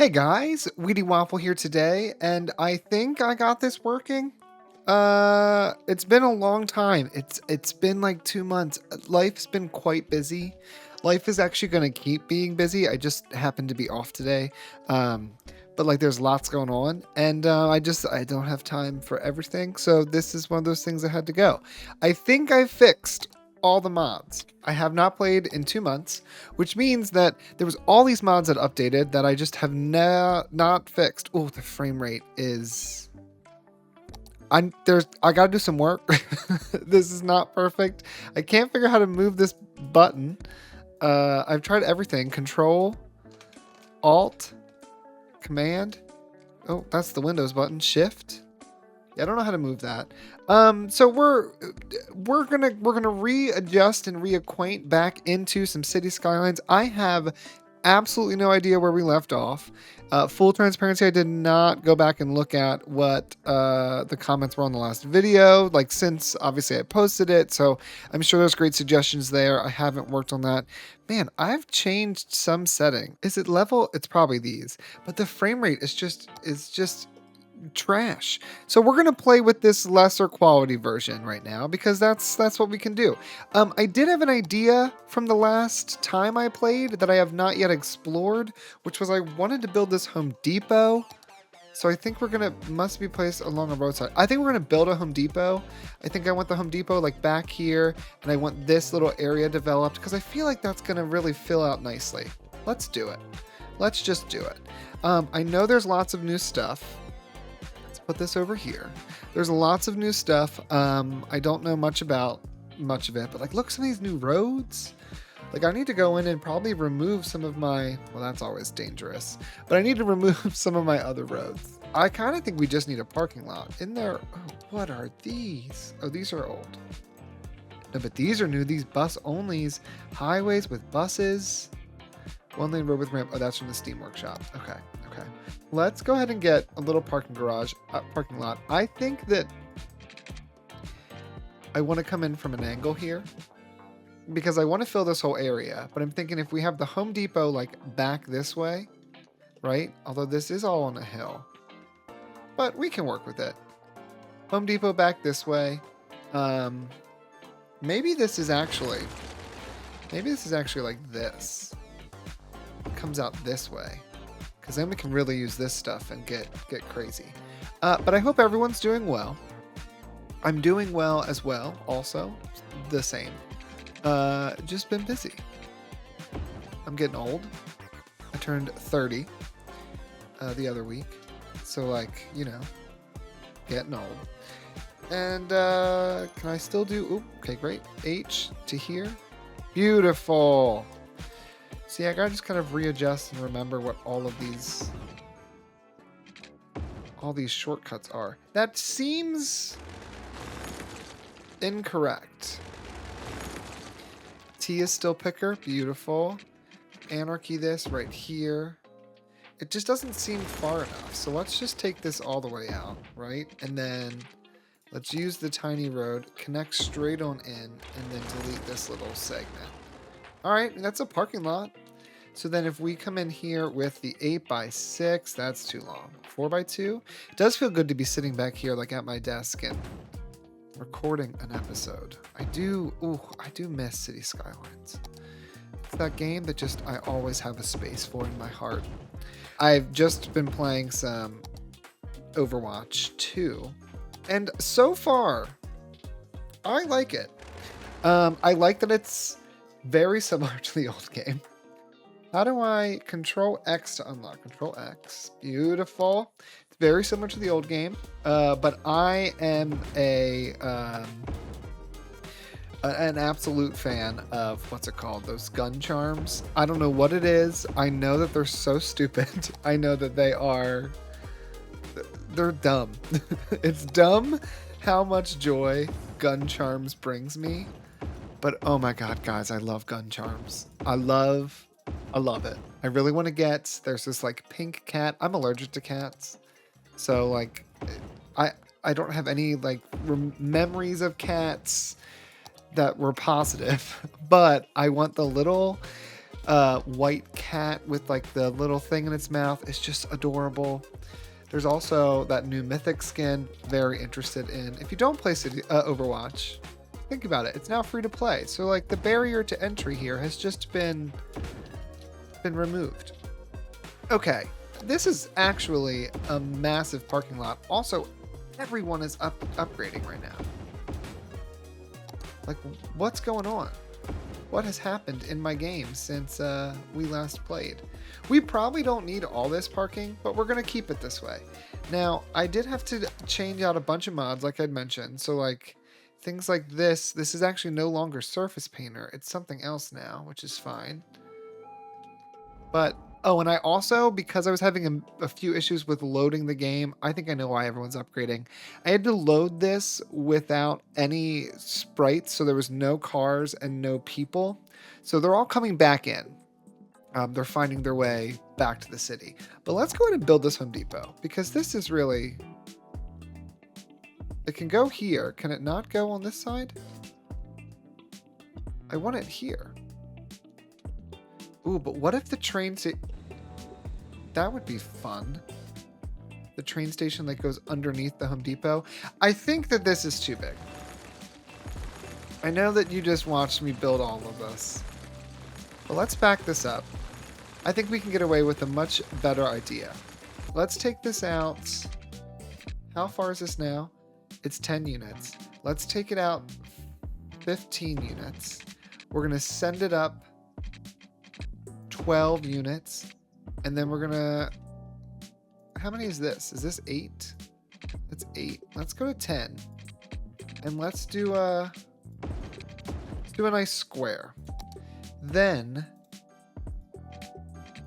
Hey guys, Wheatywaffle here today, and I think I got this working. It's been a long time. It's been like 2 months. Life's been quite busy. Life is actually gonna keep being busy. I just happened to be off today. Um, but like there's lots going on, and I don't have time for everything. So this is one of those things that had to go. I think I fixed all the mods. I have not played in 2 months, which means that there was all these mods that updated that I just have not fixed. Oh, the frame rate is I gotta do some work. This is not perfect. I can't figure out how to move this button. I've tried everything. Control, Alt, Command. Oh, that's the Windows button. Shift. Yeah, I don't know how to move that. So we're gonna readjust and reacquaint back into some city skylines. I have absolutely no idea where we left off. Full transparency, I did not go back and look at what the comments were on the last video, like since obviously I posted it, so I'm sure there's great suggestions there. I haven't worked on that. Man, I've changed some setting. Is it level? It's probably these, but the frame rate is just trash. So we're gonna play with this lesser quality version right now because that's what we can do. I did have an idea from the last time I played that I have not yet explored, which was I wanted to build this Home Depot. So I think must be placed along a roadside. I think we're gonna build a Home Depot. I think I want the Home Depot like back here, and I want this little area developed because I feel like that's gonna really fill out nicely. Let's do it. Let's just do it. I know there's lots of new stuff. Put this over here. There's lots of new stuff. I don't know much about much of it, but like look, some of these new roads. Like I need to go in and probably remove some of my, well, that's always dangerous, but I need to remove some of my other roads. I kind of think we just need a parking lot in there. Oh, what are these? Oh, these are old. No, but these are new. These bus onlys, highways with buses, one lane road with ramp. Oh, that's from the Steam Workshop. Okay. Okay. Let's go ahead and get a little parking lot. I think that I want to come in from an angle here because I want to fill this whole area. But I'm thinking if we have the Home Depot like back this way, right? Although this is all on a hill, but we can work with it. Home Depot back this way. Maybe this is actually like this. It comes out this way. Because then we can really use this stuff and get crazy. But I hope everyone's doing well. I'm doing well as well, also. The same. Just been busy. I'm getting old. I turned 30 the other week. So, like, you know, getting old. And can I still do... Ooh, okay, great. H to here. Beautiful. See, I gotta just kind of readjust and remember what all these shortcuts are. That seems incorrect. T is still picker. Beautiful. Anarchy this right here. It just doesn't seem far enough. So let's just take this all the way out, right? And then let's use the tiny road, connect straight on in, and then delete this little segment. All right, that's a parking lot. So then if we come in here with the 8x6, that's too long. 4x2, it does feel good to be sitting back here like at my desk and recording an episode. I do miss City Skylines. It's that game that just I always have a space for in my heart. I've just been playing some Overwatch 2, and so far, I like it. I like that it's very similar to the old game. How do I Control X to unlock? Control X. Beautiful. It's very similar to the old game, but I am an absolute fan of, what's it called? Those gun charms. I don't know what it is. I know that they're so stupid. I know that they're dumb. It's dumb how much joy gun charms brings me. But oh my God, guys, I love gun charms. I love it. I really want to there's this like pink cat. I'm allergic to cats. So like, I don't have any like memories of cats that were positive, but I want the little white cat with like the little thing in its mouth. It's just adorable. There's also that new mythic skin, very interested in. If you don't play Overwatch, think about it. It's now free to play. So like the barrier to entry here has just been removed. Okay, this is actually a massive parking lot. Also, everyone is upgrading right now. Like, what's going on? What has happened in my game since we last played? We probably don't need all this parking, but we're going to keep it this way. Now, I did have to change out a bunch of mods, like I'd mentioned. So, like, things like this is actually no longer Surface Painter. It's something else now, which is fine. But, oh, and I also, because I was having a few issues with loading the game, I think I know why everyone's upgrading. I had to load this without any sprites, so there was no cars and no people. So they're all coming back in. They're finding their way back to the city. But let's go ahead and build this Home Depot, because this is really... It can go here. Can it not go on this side? I want it here. Ooh, but what if the train that would be fun. The train station that goes underneath the Home Depot. I think that this is too big. I know that you just watched me build all of this. But let's back this up. I think we can get away with a much better idea. Let's take this out. How far is this now? It's 10 units. Let's take it out 15 units. We're going to send it up 12 units. And then we're going to... How many is this? Is this 8? That's 8. Let's go to 10. And let's do a nice square. Then,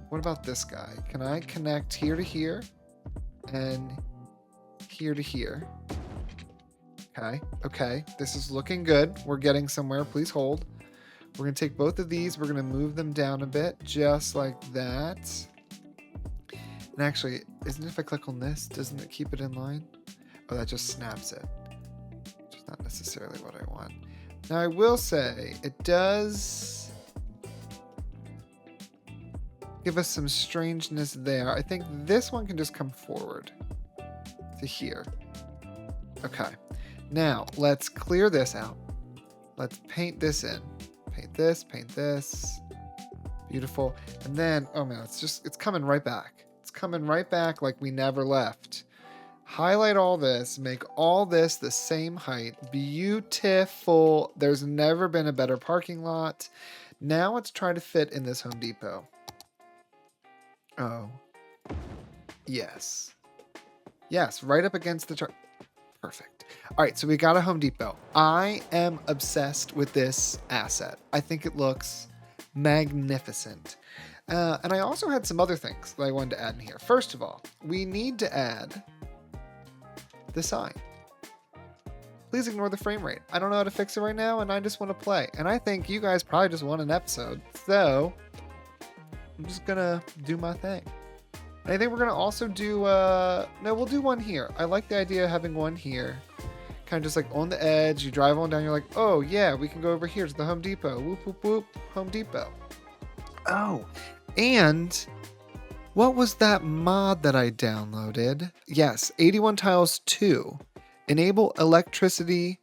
what about this guy? Can I connect here to here and here to here? Okay, okay. This is looking good. We're getting somewhere. Please hold. We're going to take both of these. We're going to move them down a bit, just like that. And actually, isn't it if I click on this, doesn't it keep it in line? Oh, that just snaps it. Which is not necessarily what I want. Now, I will say, it does give us some strangeness there. I think this one can just come forward to here. Okay. Now, let's clear this out. Let's paint this in. Paint this, paint this. Beautiful. And then, oh man, it's coming right back. It's coming right back like we never left. Highlight all this, make all this the same height. Beautiful. There's never been a better parking lot. Now let's try to fit in this Home Depot. Oh. Yes. Yes, right up against the truck. Perfect. All right, so we got a Home Depot. I am obsessed with this asset. I think it looks magnificent. And I also had some other things that I wanted to add in here. First of all, we need to add the sign. Please ignore the frame rate. I don't know how to fix it right now, and I just want to play. And I think you guys probably just want an episode. So I'm just going to do my thing. And I think we're going to also do... no, we'll do one here. I like the idea of having one here. Kind of just like on the edge. You drive on down, you're like, oh, yeah, we can go over here to the Home Depot. Whoop, whoop, whoop. Home Depot. Oh, and what was that mod that I downloaded? Yes, 81 Tiles 2. Enable electricity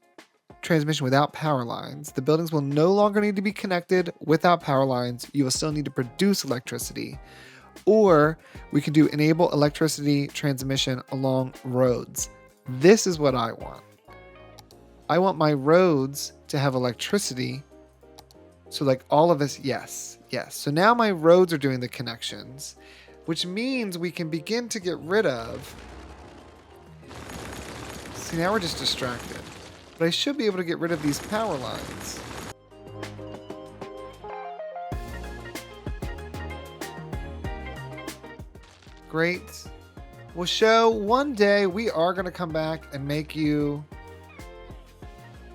transmission without power lines. The buildings will no longer need to be connected without power lines. You will still need to produce electricity. Or we can do enable electricity transmission along roads. This is what I want. I want my roads to have electricity. So like all of us, yes. So now my roads are doing the connections, which means we can begin to get rid of... See, now we're just distracted. But I should be able to get rid of these power lines. Great. Well, show, one day we are going to come back and make you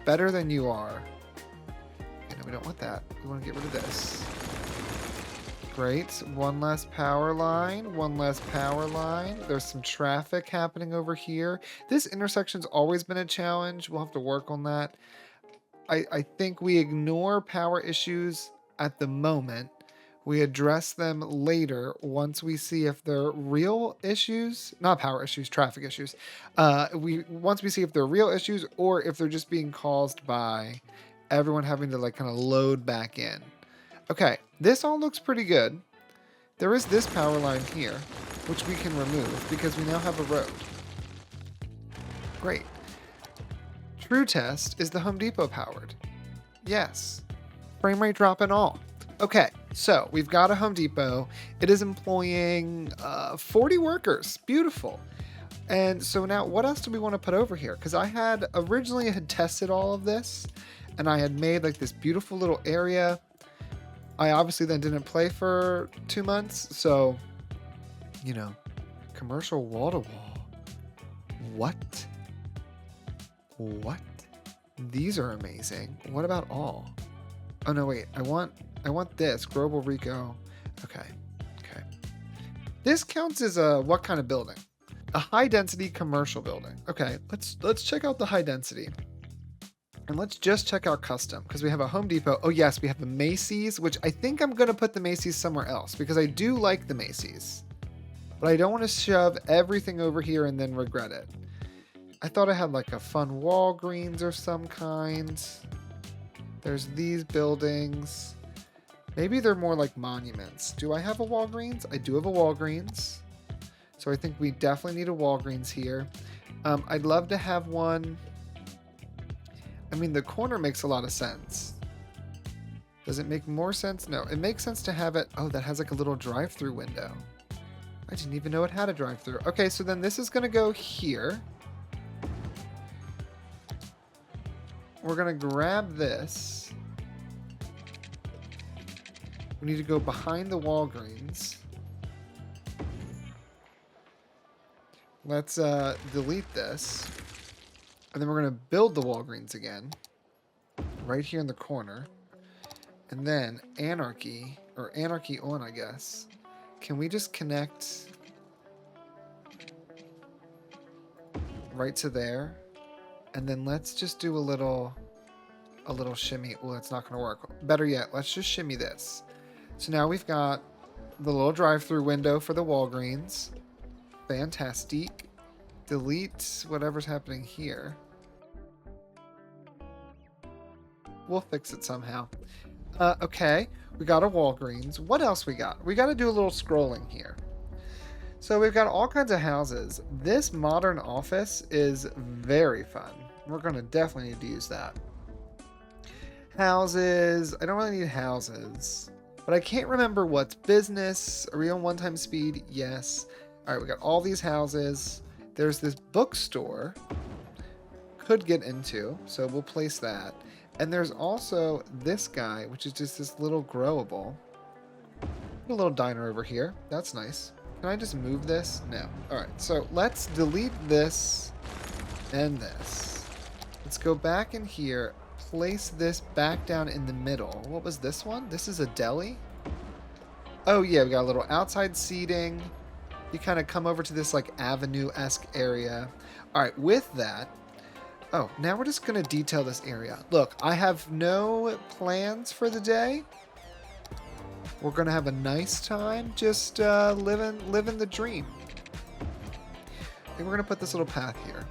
better than you are. Okay, no, we don't want that. We want to get rid of this. Great. One less power line. One less power line. There's some traffic happening over here. This intersection's always been a challenge. We'll have to work on that. I think we ignore power issues at the moment. We address them later once we see if they're real issues, not power issues, traffic issues. Once we see if they're real issues or if they're just being caused by everyone having to like kind of load back in. Okay, this all looks pretty good. There is this power line here, which we can remove because we now have a road. Great. True test, is the Home Depot powered? Yes. Frame rate drop and all. Okay, so we've got a Home Depot. It is employing 40 workers. Beautiful. And so now what else do we want to put over here? Because I had originally tested all of this and I had made like this beautiful little area. I obviously then didn't play for 2 months. So, you know, commercial wall to wall. What? What? These are amazing. What about all? Oh no, wait. I want this. Global Rico. Okay. Okay. This counts as a what kind of building? A high density commercial building. Okay, let's check out the high density. And let's just check out custom because we have a Home Depot. Oh yes, we have a Macy's, which I think I'm gonna put the Macy's somewhere else because I do like the Macy's. But I don't want to shove everything over here and then regret it. I thought I had like a fun Walgreens or some kind. There's these buildings. Maybe they're more like monuments. Do I have a Walgreens? I do have a Walgreens. So I think we definitely need a Walgreens here. I'd love to have one. I mean, the corner makes a lot of sense. Does it make more sense? No, it makes sense to have it. Oh, that has like a little drive-through window. I didn't even know it had a drive-through. Okay, so then this is going to go here. We're going to grab this. We need to go behind the Walgreens. Let's delete this. And then we're going to build the Walgreens again. Right here in the corner. And then Anarchy, or Anarchy on, I guess. Can we just connect right to there? And then let's just do a little shimmy. Well, it's not going to work. Better yet, let's just shimmy this. So now we've got the little drive-through window for the Walgreens. Fantastic. Delete whatever's happening here. We'll fix it somehow. Okay, we got a Walgreens. What else we got? We got to do a little scrolling here. So we've got all kinds of houses. This modern office is very fun. We're going to definitely need to use that. Houses. I don't really need houses. But I can't remember what's business. Are we on one-time speed? Yes. All right, we got all these houses. There's this bookstore. Could get into, so we'll place that. And there's also this guy, which is just this little growable. A little diner over here. That's nice. Can I just move this? No. All right, so let's delete this and this. Let's go back in here. Place this back down in the middle. What was this one? This is a deli? Oh yeah, we got a little outside seating. You kind of come over to this like avenue-esque area. All right, with that, oh, now we're just going to detail this area. Look, I have no plans for the day. We're going to have a nice time just living the dream. I think we're going to put this little path here.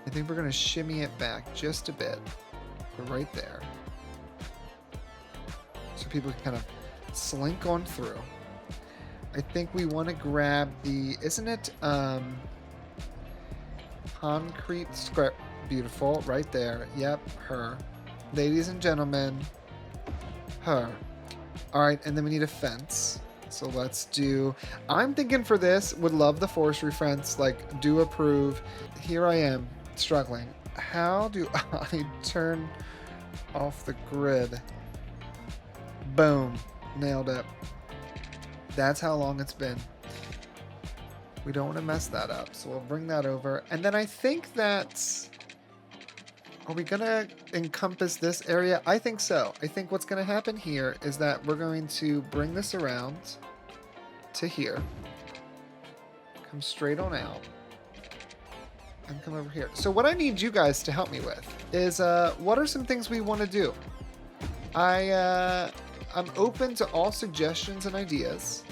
I think we're going to shimmy it back just a bit. Right there. So people can kind of slink on through. I think we want to grab the, isn't it, concrete script. Beautiful, right there. Yep, her. Ladies and gentlemen, her. All right, and then we need a fence. So let's do, I'm thinking for this, would love the forestry fence, like, do approve. Here I am, struggling. How do I turn off the grid? Boom, nailed it. That's how long it's been. We don't want to mess that up, so we'll bring that over. And then I think that's... Are we going to encompass this area? I think so. I think what's going to happen here is that we're going to bring this around to here. Come straight on out. And come over here. So what I need you guys to help me with is what are some things we want to do? I I'm open to all suggestions and ideas.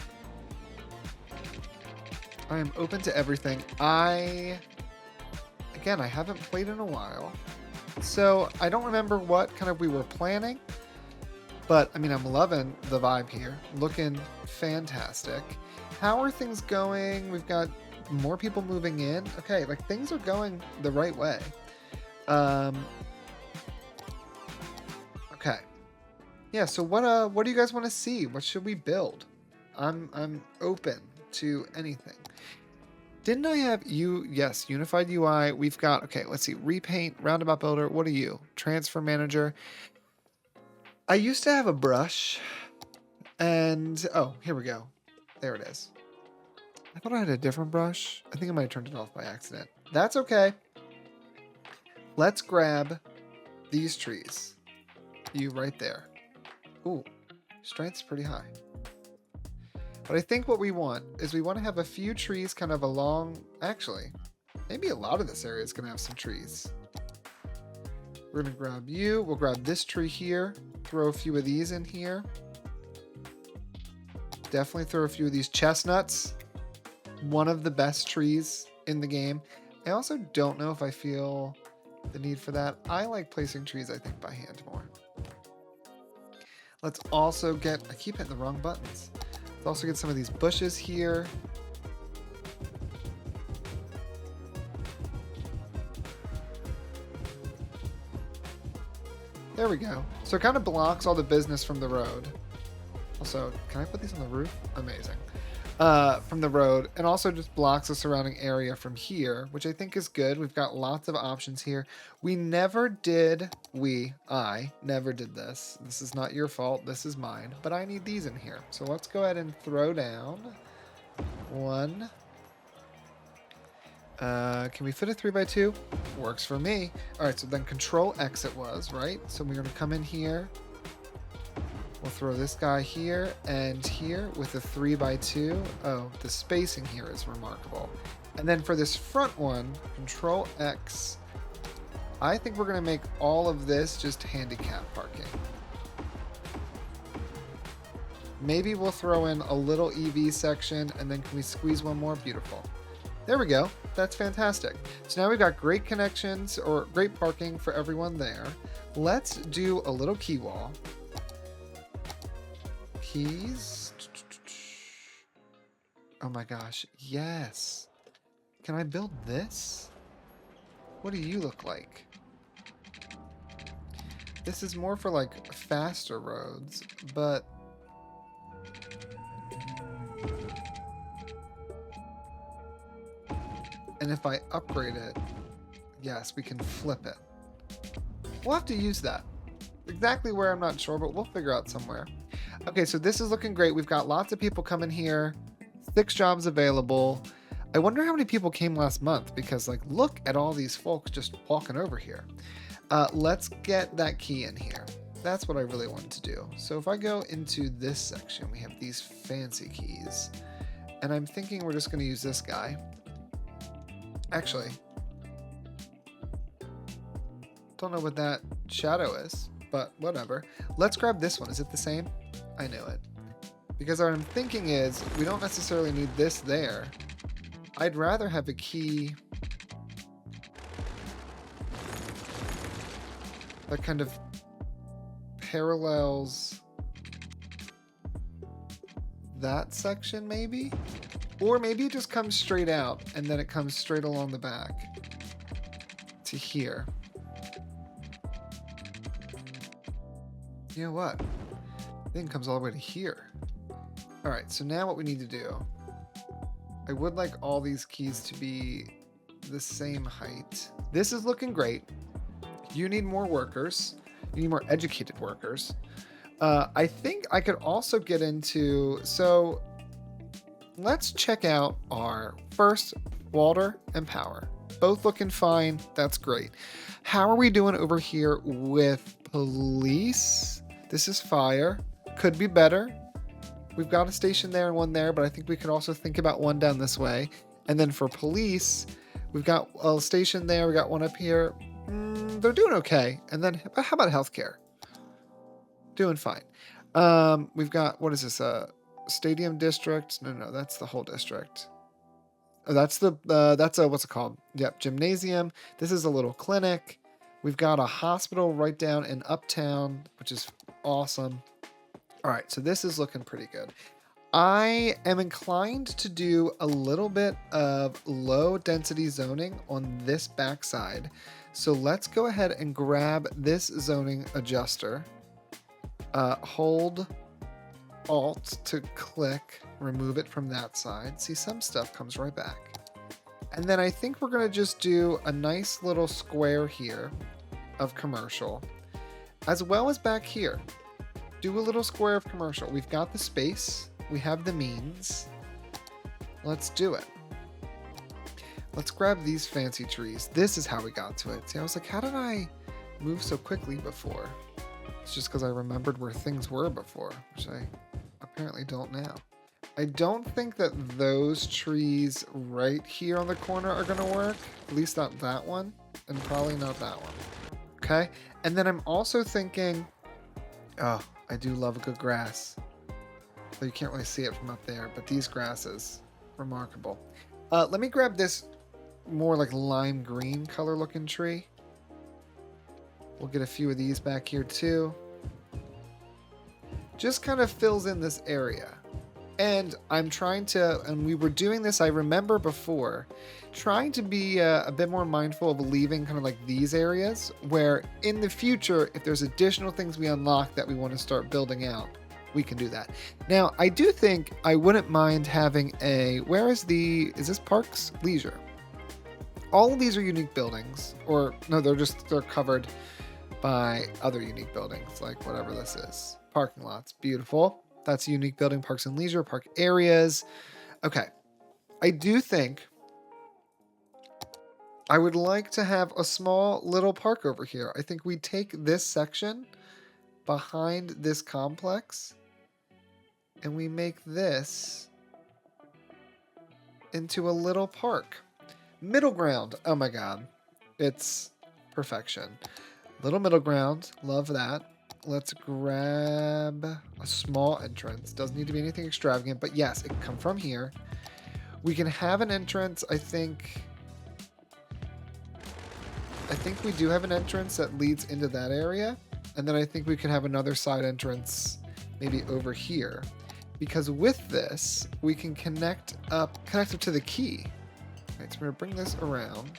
I am open to everything. Again, I haven't played in a while, so I don't remember what kind of we were planning, but I mean, I'm loving the vibe here. Looking fantastic. How are things going? We've got more people moving in. Okay, like things are going the right way. Okay. Yeah, so what do you guys want to see? What should we build? I'm open to anything. Didn't I have you? Yes, unified UI. We've got, okay, let's see. Repaint, roundabout builder. What are you? Transfer manager. I used to have a brush and, oh, here we go. There it is. I thought I had a different brush. I think I might have turned it off by accident. That's okay. Let's grab these trees. You right there. Ooh, strength's pretty high. But I think what we want is we want to have a few trees kind of along... Actually, maybe a lot of this area is going to have some trees. We're going to grab you. We'll grab this tree here. Throw a few of these in here. Definitely throw a few of these chestnuts. One of the best trees in the game. I also don't know if I feel the need for that. I like placing trees, I think, by hand more. Let's also get... I keep hitting the wrong buttons. Let's also get some of these bushes here. There we go. So it kind of blocks all the business from the road. Also, can I put these on the roof? Amazing. From the road, and also just blocks the surrounding area from here, which I think is good. We've got lots of options here. I never did this. This is not your fault. This is mine, but I need these in here. So let's go ahead and throw down one. Can we fit a 3x2? Works for me. All right, so then Control X it was, right? So we're gonna come in here. We'll throw this guy here and here with a 3x2. Oh, the spacing here is remarkable. And then for this front one, Control X. I think we're going to make all of this just handicap parking. Maybe we'll throw in a little EV section, and then can we squeeze one more? Beautiful. There we go. That's fantastic. So now we've got great connections, or great parking for everyone there. Let's do a little key wall. Keys. Oh my gosh, yes. Can I build this? What do you look like? This is more for like faster roads, but and if I upgrade it, yes, we can flip it. We'll have to use that. Exactly where, I'm not sure, but we'll figure out somewhere. Okay, so this is looking great. We've got lots of people coming here. 6 jobs available. I wonder how many people came last month, because like, look at all these folks just walking over here. Let's get that key in here. That's what I really wanted to do. So if I go into this section, we have these fancy keys. And I'm thinking we're just going to use this guy. Actually, don't know what that shadow is, but whatever. Let's grab this one. Is it the same? I knew it. Because what I'm thinking is, we don't necessarily need this there. I'd rather have a key that kind of parallels that section, maybe? Or maybe it just comes straight out, and then it comes straight along the back to here. You know what? I think it comes all the way to here. All right, so now what we need to do, I would like all these keys to be the same height. This is looking great. You need more workers. You need more educated workers. I think I could also get into, so let's check out our first water and power. Both looking fine. That's great. How are we doing over here with police? This is fire. Could be better. We've got a station there and one there, but I think we could also think about one down this way. And then for police, we've got a station there. We got one up here. They're doing okay. And then how about healthcare? Doing fine. We've got, what is this? Stadium district? No, that's the whole district. Oh, that's a, what's it called? Yep, gymnasium. This is a little clinic. We've got a hospital right down in Uptown, which is awesome. All right, so this is looking pretty good. I am inclined to do a little bit of low density zoning on this backside. So let's go ahead and grab this zoning adjuster. Hold Alt to click, remove it from that side. See, some stuff comes right back. And then I think we're going to just do a nice little square here of commercial, as well as back here. Do a little square of commercial. We've got the space. We have the means. Let's do it. Let's grab these fancy trees. This is how we got to it. See, I was like, how did I move so quickly before? It's just because I remembered where things were before, which I apparently don't now. I don't think that those trees right here on the corner are going to work. At least not that one, and probably not that one. Okay, and then I'm also thinking, oh, I do love a good grass. Though you can't really see it from up there, but these grasses, remarkable. Let me grab this more like lime green color looking tree. We'll get a few of these back here too. Just kind of fills in this area. And I'm trying to, and we were doing this, I remember before, trying to be a bit more mindful of leaving kind of like these areas where in the future, if there's additional things we unlock that we want to start building out, we can do that. Now, I do think I wouldn't mind having a, is this Parks? Leisure. All of these are unique buildings, or no, they're covered by other unique buildings, like whatever this is. Parking lots, beautiful. That's a unique building, parks and leisure, park areas. Okay. I do think I would like to have a small little park over here. I think we take this section behind this complex and we make this into a little park. Middle ground. Oh my God. It's perfection. Little middle ground. Love that. Let's grab a small entrance. Doesn't need to be anything extravagant, but yes, it can come from here. We can have an entrance, I think we do have an entrance that leads into that area. And then I think we could have another side entrance maybe over here. Because with this, we can connect up to the key. Right, so we're gonna bring this around.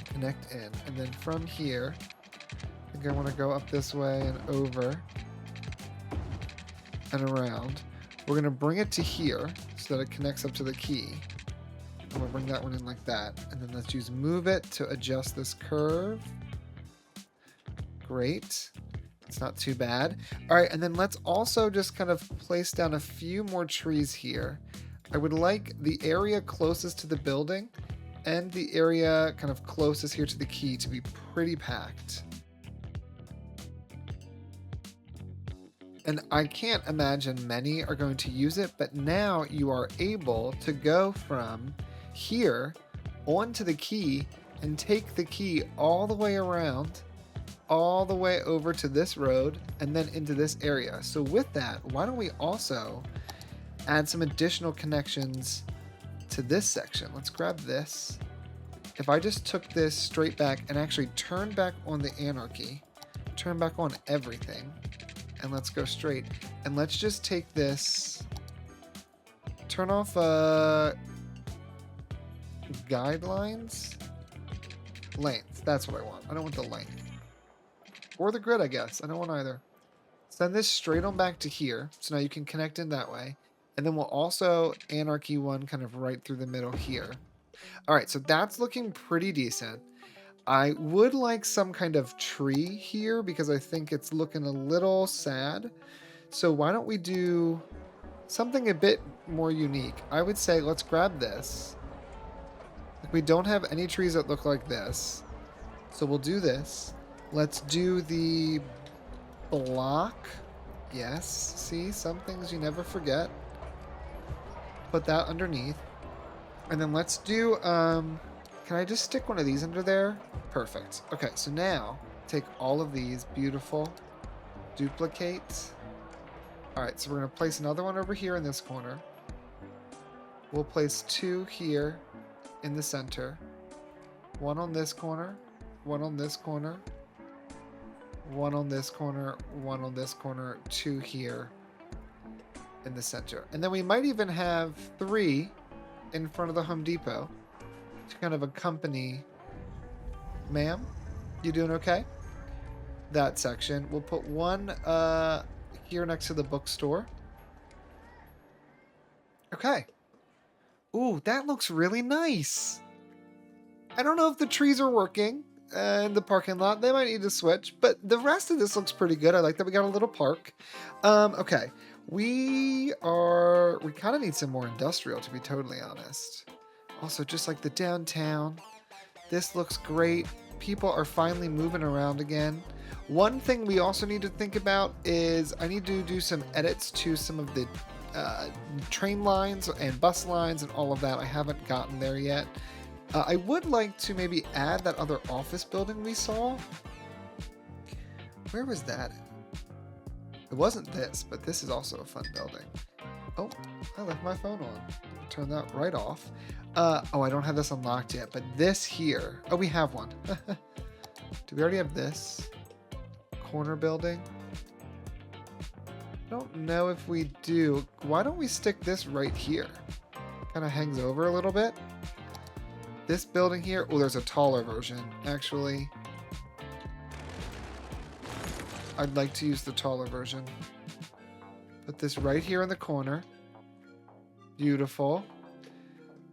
Connect in, and then from here, I think I want to go up this way and over and around. We're going to bring it to here so that it connects up to the key. And we'll bring that one in like that. And then let's use move it to adjust this curve. Great. It's not too bad. All right, and then let's also just kind of place down a few more trees here. I would like the area closest to the building and the area kind of closest here to the key to be pretty packed. And I can't imagine many are going to use it, but now you are able to go from here onto the key and take the key all the way around, all the way over to this road, and then into this area. So with that, why don't we also add some additional connections to this section? Let's grab this. If I just took this straight back and actually turned back on the anarchy, turn back on everything, and let's go straight. And let's just take this, turn off guidelines, length. That's what I want. I don't want the length. Or the grid, I guess. I don't want either. Send this straight on back to here. So now you can connect in that way. And then we'll also anarchy one kind of right through the middle here. All right, so that's looking pretty decent. I would like some kind of tree here because I think it's looking a little sad. So why don't we do something a bit more unique? I would say let's grab this. We don't have any trees that look like this. So we'll do this. Let's do the block. Yes, see, some things you never forget. Put that underneath. And then let's do, can I just stick one of these under there? Perfect. Okay, so now take all of these, beautiful. duplicate. All right, so we're going to place another one over here in this corner. We'll place 2 here in the center. 1 on this corner, 1 on this corner, 1 on this corner, 1 on this corner, 2 here in the center. And then we might even have 3 in front of the Home Depot to kind of accompany. Ma'am, you doing okay? That section. We'll put 1 here next to the bookstore. Okay. Ooh, that looks really nice. I don't know if the trees are working in the parking lot. They might need to switch, but the rest of this looks pretty good. I like that we got a little park. Okay. We kind of need some more industrial, to be totally honest. Also, just like the downtown, this looks great. People are finally moving around again. One thing we also need to think about is I need to do some edits to some of the train lines and bus lines and all of that. I haven't gotten there yet. I would like to maybe add that other office building we saw. Where was that? It wasn't this, but this is also a fun building. Oh, I left my phone on. Turn that right off. Oh, I don't have this unlocked yet, but this here. Oh, we have one. Do we already have this? Corner building? I don't know if we do. Why don't we stick this right here? Kind of hangs over a little bit. This building here. Oh, there's a taller version, actually. I'd like to use the taller version. Put this right here in the corner. Beautiful.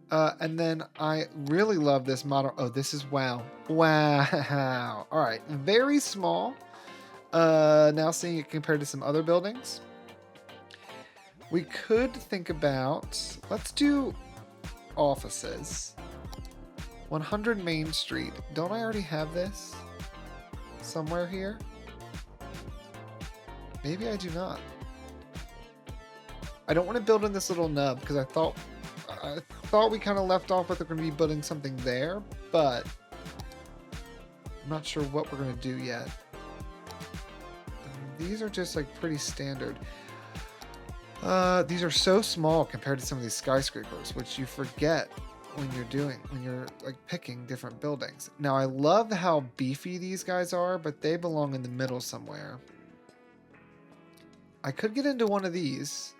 And then I really love this model. Oh, this is wow. Wow. All right. Very small. Now seeing it compared to some other buildings. We could think about, let's do offices. 100 Main Street. Don't I already have this somewhere here? Maybe I do not. I don't want to build in this little nub because I thought we kind of left off with we're going to be building something there, but I'm not sure what we're going to do yet. These are just like pretty standard. These are so small compared to some of these skyscrapers, which you forget when you're like picking different buildings. Now I love how beefy these guys are, but they belong in the middle somewhere. I could get into one of these.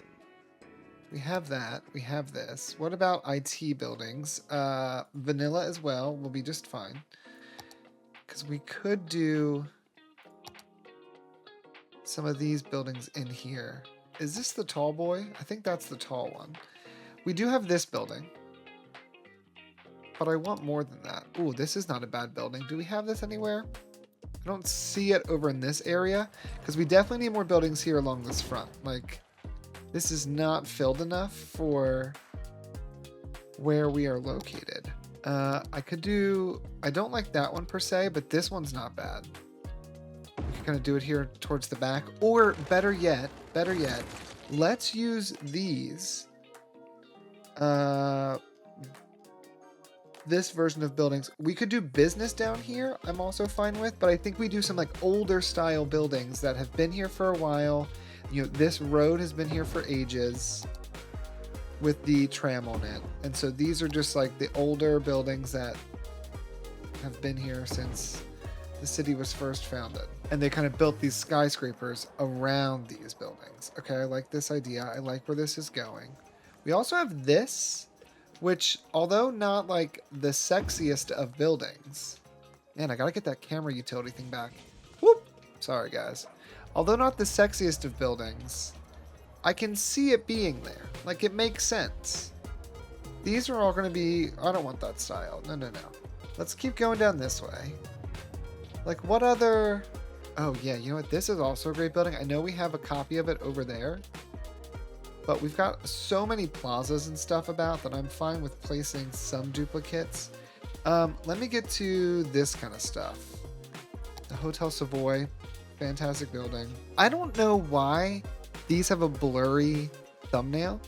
We have that. We have this. What about IT buildings? Vanilla as well will be just fine. Because we could do some of these buildings in here. Is this the tall boy? I think that's the tall one. We do have this building. But I want more than that. Ooh, this is not a bad building. Do we have this anywhere? I don't see it over in this area. Because we definitely need more buildings here along this front. Like, this is not filled enough for where we are located. I could do... I don't like that one per se, but this one's not bad. We can kind of do it here towards the back. Or better yet, let's use these. This version of buildings. We could do business down here, I'm also fine with, but I think we do some like older style buildings that have been here for a while. You know, this road has been here for ages with the tram on it. And so these are just like the older buildings that have been here since the city was first founded. And they kind of built these skyscrapers around these buildings. Okay, I like this idea. I like where this is going. We also have this, which, although not like the sexiest of buildings, man, I gotta get that camera utility thing back. Whoop! Sorry, guys. Although not the sexiest of buildings, I can see it being there. Like, it makes sense. These are all gonna be... I don't want that style. No, no, no. Let's keep going down this way. Like, what other... Oh, yeah, you know what? This is also a great building. I know we have a copy of it over there. But we've got so many plazas and stuff about that I'm fine with placing some duplicates. Let me get to this kind of stuff. The Hotel Savoy, fantastic building. I don't know why these have a blurry thumbnail.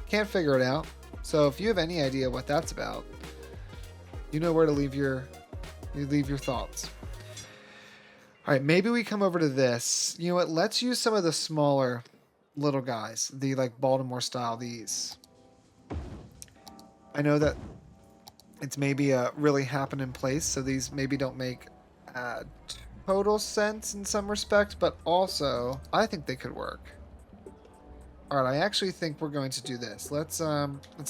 Can't figure it out. So if you have any idea what that's about, you know where to leave your thoughts. All right, maybe we come over to this. You know what? Let's use some of the smaller little guys, the like Baltimore style, these. I know that it's maybe a really happening place, so these maybe don't make uh, total sense in some respect, but also I think they could work. All right, I actually think we're going to do this. Let's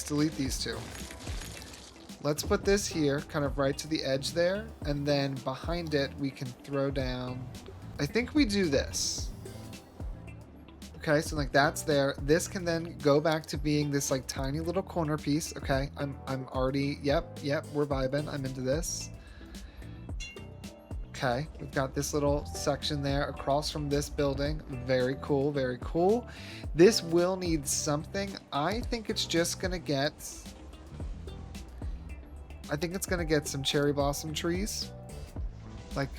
delete these two. Let's put this here, kind of right to the edge there, and then behind it we can throw down. I think we do this. Okay, so like that's there. This can then go back to being this like tiny little corner piece. Okay, I'm already, yep, we're vibing. I'm into this. Okay, we've got this little section there across from this building. Very cool, very cool. This will need something. I think it's just gonna get some cherry blossom trees. Like,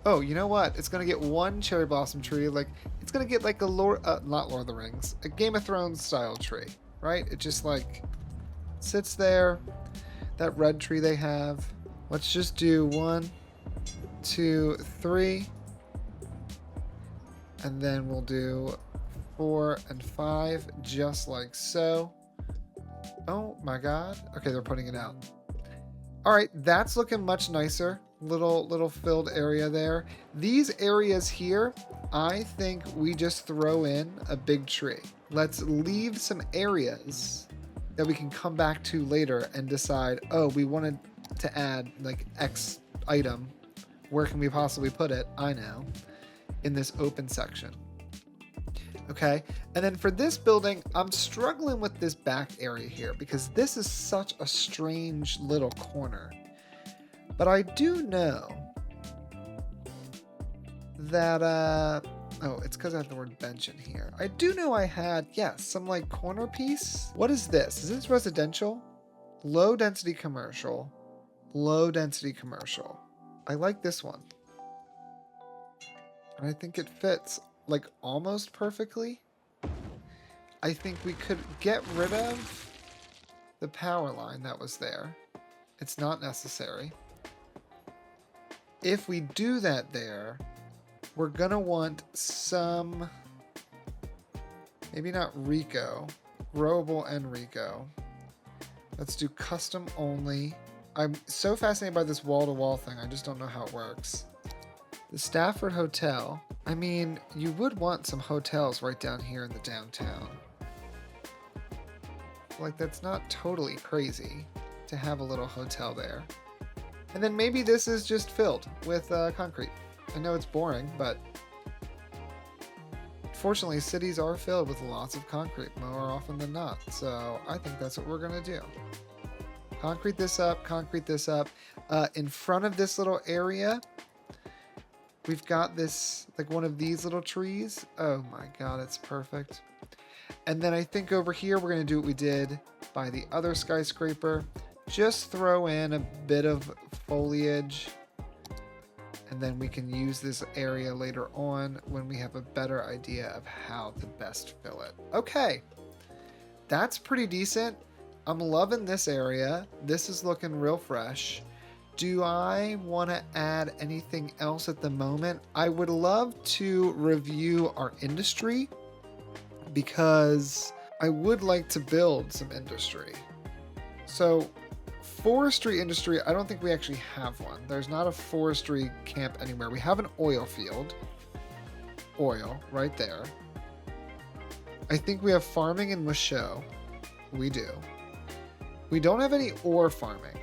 oh, you know what? It's gonna get one cherry blossom tree. Like, it's gonna get like a not Lord of the Rings, a Game of Thrones style tree, right? It just like sits there. That red tree they have. Let's just do 1, 2, 3, and then we'll do 4 and 5, just like so. Oh my God. Okay, they're putting it out. All right, that's looking much nicer. Little filled area there. These areas here, I think we just throw in a big tree. Let's leave some areas that we can come back to later and decide, oh, we wanted to add like X item. Where can we possibly put it? I know. In this open section. Okay, and then for this building, I'm struggling with this back area here because this is such a strange little corner. But I do know that, oh, it's because I have the word bench in here. I do know I had, yes, some like corner piece. What is this? Is this residential? Low density commercial. Low density commercial. I like this one. And I think it fits like almost perfectly. I think we could get rid of the power line that was there. It's not necessary. If we do that there, we're gonna want some, maybe not Rico, growable and Rico. Let's do custom only. I'm so fascinated by this wall-to-wall thing. I just don't know how it works. The Stafford Hotel. I mean, you would want some hotels right down here in the downtown. Like, that's not totally crazy to have a little hotel there. And then maybe this is just filled with concrete. I know it's boring, but fortunately, cities are filled with lots of concrete more often than not. So I think that's what we're gonna do. Concrete this up, concrete this up. In front of this little area, we've got this, like one of these little trees. Oh my God, it's perfect. And then I think over here, we're gonna do what we did by the other skyscraper. Just throw in a bit of foliage, and then we can use this area later on when we have a better idea of how to best fill it. Okay, that's pretty decent. I'm loving this area. This is looking real fresh. Do I want to add anything else at the moment? I would love to review our industry because I would like to build some industry. So forestry industry, I don't think we actually have one. There's not a forestry camp anywhere. We have an oil field. Oil, right there. I think we have farming in Michaud. We do. We don't have any ore farming,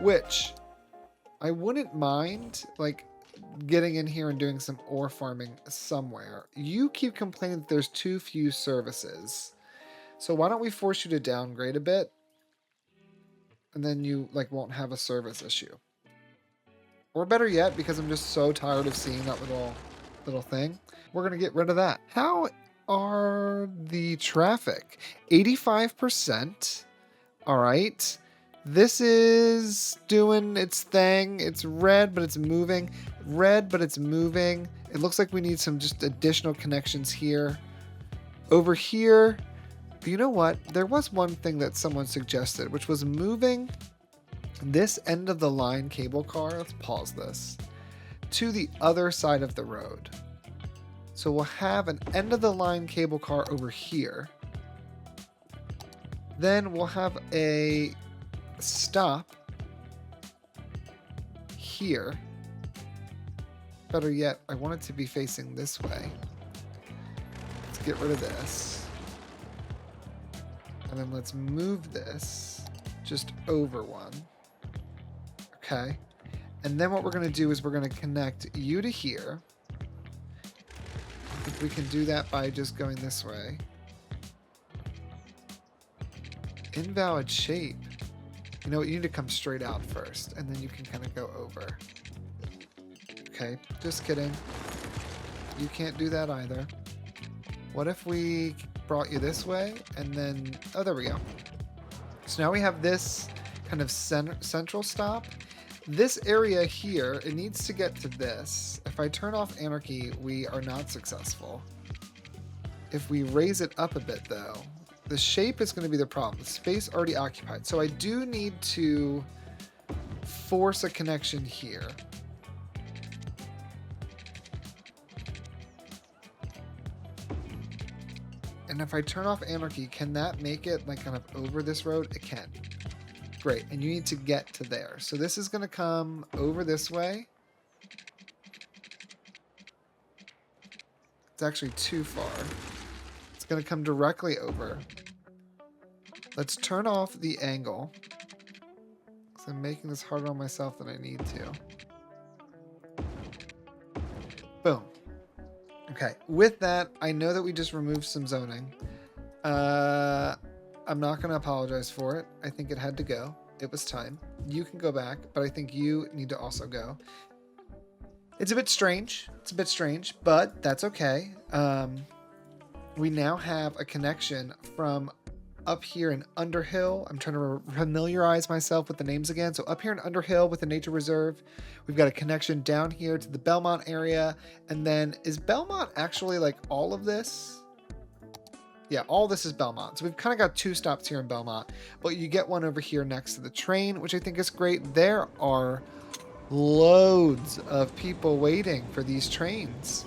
which I wouldn't mind, like, getting in here and doing some ore farming somewhere. You keep complaining that there's too few services. So why don't we force you to downgrade a bit? And then you like won't have a service issue. Or better yet, because I'm just so tired of seeing that little thing, we're gonna get rid of that. How are the traffic? 85%. All right. This is doing its thing. It's red, but it's moving. Red, but it's moving. It looks like we need some just additional connections here. Over here, but you know what? There was one thing that someone suggested, which was moving this end of the line cable car. Let's pause this. to the other side of the road. So we'll have an end of the line cable car over here. Then we'll have a stop here. Better yet, I want it to be facing this way. Let's get rid of this. And then let's move this just over one. Okay. And then what we're going to do is we're going to connect you to here. I think we can do that by just going this way. Invalid shape. You know what? You need to come straight out first, and then you can kind of go over. Okay, just kidding. You can't do that either. What if we brought you this way, and then... Oh, there we go. So now we have this kind of central stop. This area here, it needs to get to this. If I turn off anarchy, we are not successful. If we raise it up a bit, though... The shape is going to be the problem. The space already occupied. So I do need to force a connection here. And if I turn off anarchy, can that make it like kind of over this road? It can. Great. And you need to get to there. So this is going to come over this way. It's actually too far. It's going to come directly over. Let's turn off the angle. Because I'm making this harder on myself than I need to. Boom. Okay. With that, I know that we just removed some zoning. I'm not going to apologize for it. I think it had to go. It was time. You can go back, but I think you need to also go. It's a bit strange. But that's okay. We now have a connection from up here in Underhill. I'm trying to familiarize myself with the names again. So up here in Underhill with the nature reserve, we've got a connection down here to the Belmont area. And then is Belmont actually like all of this? Yeah, all this is Belmont. So we've kind of got two stops here in Belmont, but you get one over here next to the train, which I think is great. There are loads of people waiting for these trains.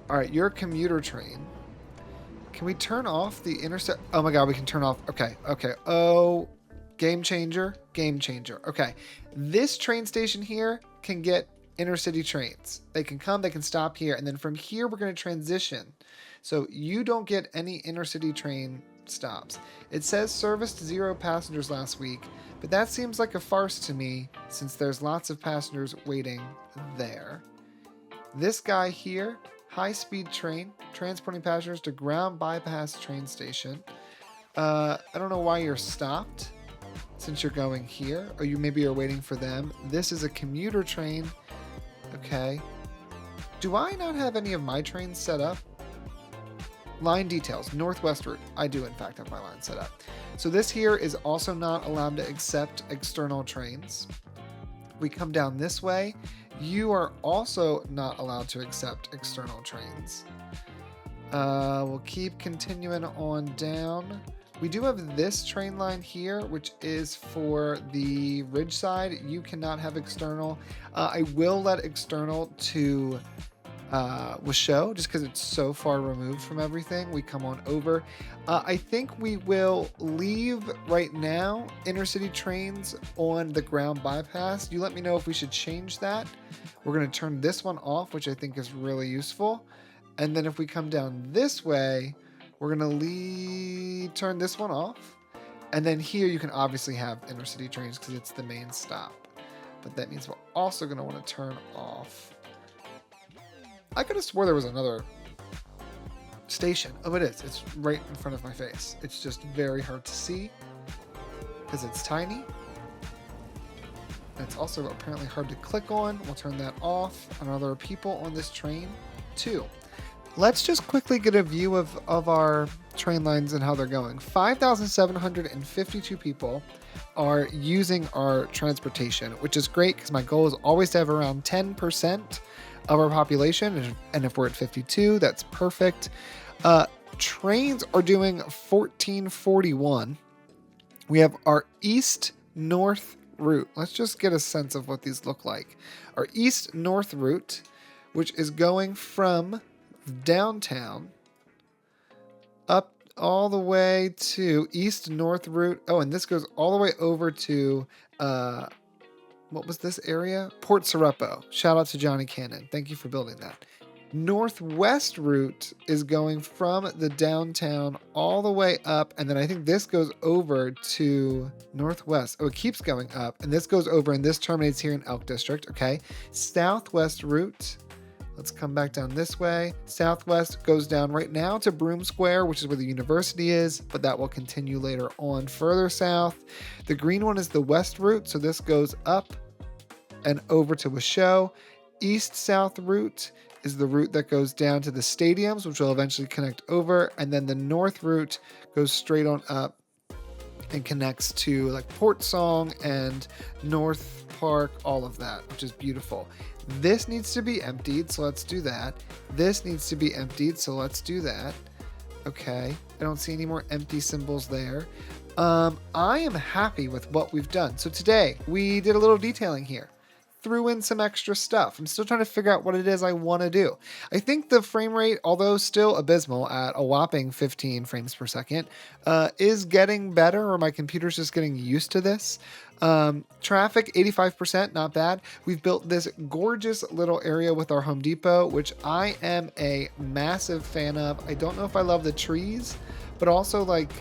All right, you're a commuter train. Can we turn off the intercept? Oh my God, we can turn off. Okay. Oh, game changer. Okay. This train station here can get intercity trains. They can come, they can stop here. And then from here, we're going to transition. So you don't get any intercity train stops. It says serviced 0 passengers last week, but that seems like a farce to me since there's lots of passengers waiting there. This guy here, high-speed train, transporting passengers to ground bypass train station. I don't know why you're stopped since you're going here. Or maybe you're waiting for them. This is a commuter train. Okay. Do I not have any of my trains set up? Line details, northwest route. I do, in fact, have my line set up. So this here is also not allowed to accept external trains. We come down this way. You are also not allowed to accept external trains. We'll keep continuing on down. We do have this train line here, which is for the ridge side. You cannot have external. I will let external to Washoe, just because it's so far removed from everything. We come on over. I think we will leave right now intercity trains on the ground bypass. You let me know if we should change that. We're going to turn this one off, which I think is really useful. And then if we come down this way, we're going to turn this one off. And then here you can obviously have intercity trains because it's the main stop. But that means we're also going to want to turn off. I could have swore there was another station. Oh, it is. It's right in front of my face. It's just very hard to see because it's tiny. And it's also apparently hard to click on. We'll turn that off. And are there people on this train too? Let's just quickly get a view of our train lines and how they're going. 5,752 people are using our transportation, which is great because my goal is always to have around 10% of our population. And if we're at 52, that's perfect. Trains are doing 1441. We have our east, north, route. Let's just get a sense of what these look like. Our east-north route, which is going from downtown up all the way to east-north route. Oh, and this goes all the way over to, what was this area? Port Sereppo. Shout out to Johnny Cannon. Thank you for building that. Northwest route is going from the downtown all the way up, and then I think this goes over to northwest. Oh, it keeps going up, and this goes over, and this terminates here in Elk District. Okay. Southwest route. Let's come back down this way. Southwest goes down right now to Broome Square, which is where the university is, but that will continue later on further south. The green one is the west route, so this goes up and over to Washoe. East-south route is the route that goes down to the stadiums, which will eventually connect over, and then the north route goes straight on up and connects to like Port Song and North Park, all of that, which is beautiful. This needs to be emptied, so let's do that. This needs to be emptied, so let's do that. Okay, I don't see any more empty symbols there. I am happy with what we've done. So today we did a little detailing here. Threw in some extra stuff. I'm still trying to figure out what it is I want to do. I think the frame rate, although still abysmal at a whopping 15 frames per second, is getting better, or my computer's just getting used to this. Traffic, 85%, not bad. We've built this gorgeous little area with our Home Depot, which I am a massive fan of. I don't know if I love the trees, but also like,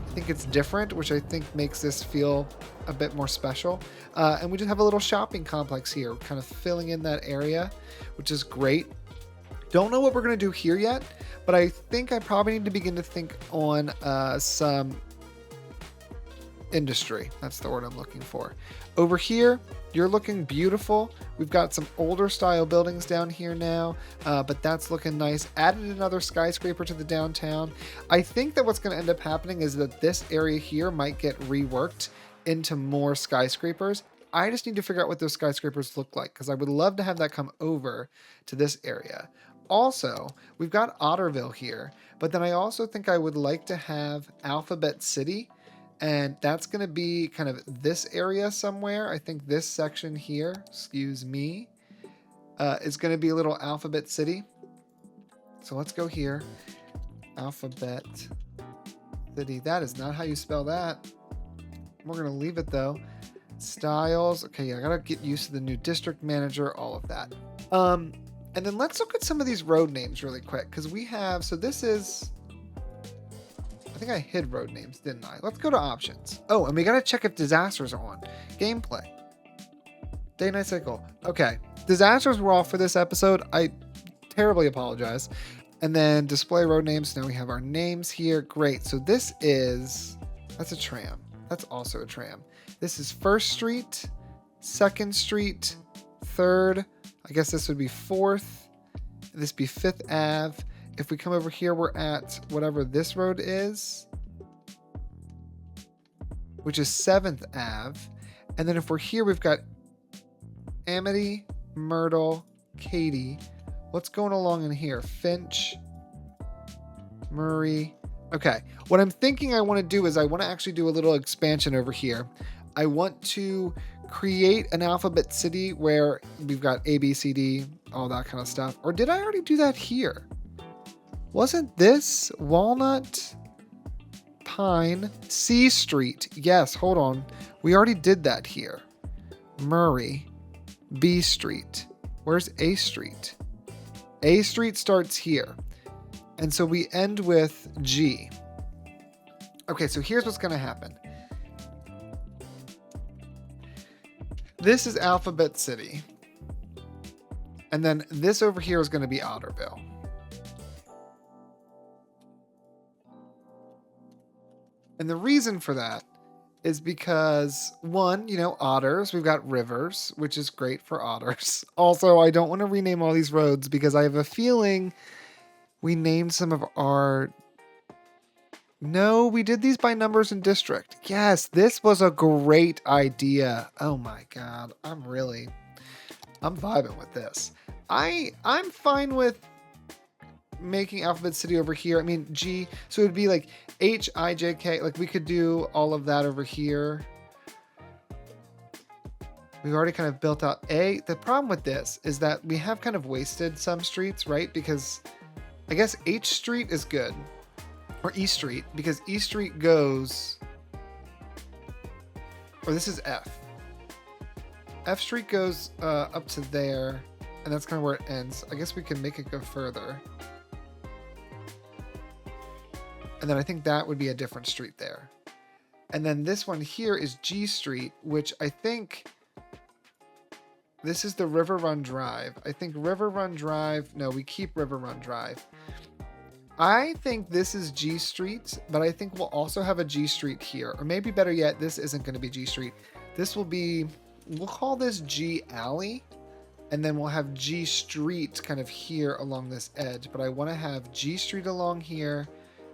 I think it's different, which I think makes this feel a bit more special. And we just have a little shopping complex here, kind of filling in that area, which is great. Don't know what we're going to do here yet, but I think I probably need to begin to think on some industry. That's the word I'm looking for. Over here, you're looking beautiful. We've got some older style buildings down here now, but that's looking nice. Added another skyscraper to the downtown. I think that what's going to end up happening is that this area here might get reworked into more skyscrapers. I just need to figure out what those skyscrapers look like, because I would love to have that come over to this area. Also, we've got Otterville here, but then I also think I would like to have Alphabet City, and that's going to be kind of this area somewhere. I think this section here, excuse me, is going to be a little Alphabet City. So let's go here. Alphabet City. That is not how you spell that. We're going to leave it though. Styles. Okay, yeah, I got to get used to the new district manager, all of that. And then let's look at some of these road names really quick, because we have, so this is, I think I hid road names, didn't I? Let's go to options. Oh, and we got to check if disasters are on. Gameplay. Day-night cycle. Okay. Disasters were off for this episode. I terribly apologize. And then display road names. Now we have our names here. Great. So this is, that's a tram. That's also a tram. This is 1st Street, 2nd Street, 3rd. I guess this would be 4th. This would be 5th Ave. If we come over here, we're at whatever this road is, which is 7th Ave. And then if we're here, we've got Amity, Myrtle, Katy. What's going along in here? Finch, Murray. Okay, what I'm thinking I want to do is I want to actually do a little expansion over here. I want to create an Alphabet City where we've got A, B, C, D, all that kind of stuff. Or did I already do that here? Wasn't this Walnut, Pine, C Street? Yes, hold on. We already did that here. Murray, B Street. Where's A Street? A Street starts here. And so we end with G. Okay, so here's what's going to happen. This is Alphabet City. And then this over here is going to be Otterville. And the reason for that is because, one, you know, otters. We've got rivers, which is great for otters. Also, I don't want to rename all these roads because I have a feeling we named some of our... No, we did these by numbers and district. Yes, this was a great idea. Oh my God, I'm vibing with this. I'm fine with making Alphabet City over here. I mean, G, so it would be like H, I, J, K. Like we could do all of that over here. We've already kind of built out the problem with this is that we have kind of wasted some streets, right? Because I guess H Street is good, or E Street, because E Street goes, or this is F. F Street goes up to there, and that's kind of where it ends. I guess we can make it go further. And then I think that would be a different street there. And then this one here is G Street, which I think this is the River Run Drive. I think River Run Drive, no, we keep River Run Drive. I think this is G Street, but I think we'll also have a G Street here. Or maybe better yet, this isn't going to be G Street. This will be, we'll call this G Alley. And then we'll have G Street kind of here along this edge. But I want to have G Street along here.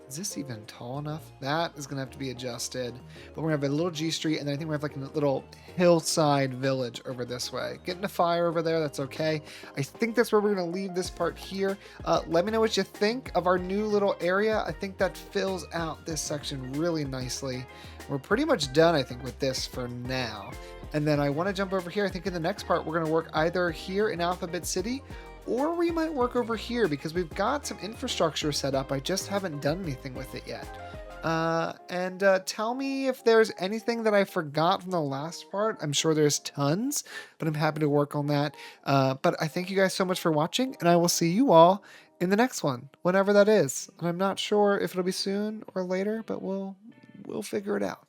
Is this even tall enough? That is going to have to be adjusted. But we're going to have a little G Street, and then I think we have like a little hillside village over this way. Getting a fire over there, that's okay. I think that's where we're going to leave this part here. Let me know what you think of our new little area. I think that fills out this section really nicely. We're pretty much done, I think, with this for now. And then I want to jump over here. I think in the next part, we're going to work either here in Alphabet City, or we might work over here because we've got some infrastructure set up. I just haven't done anything with it yet. Tell me if there's anything that I forgot from the last part. I'm sure there's tons, but I'm happy to work on that. But I thank you guys so much for watching, and I will see you all in the next one, whenever that is. And I'm not sure if it'll be soon or later, but we'll figure it out.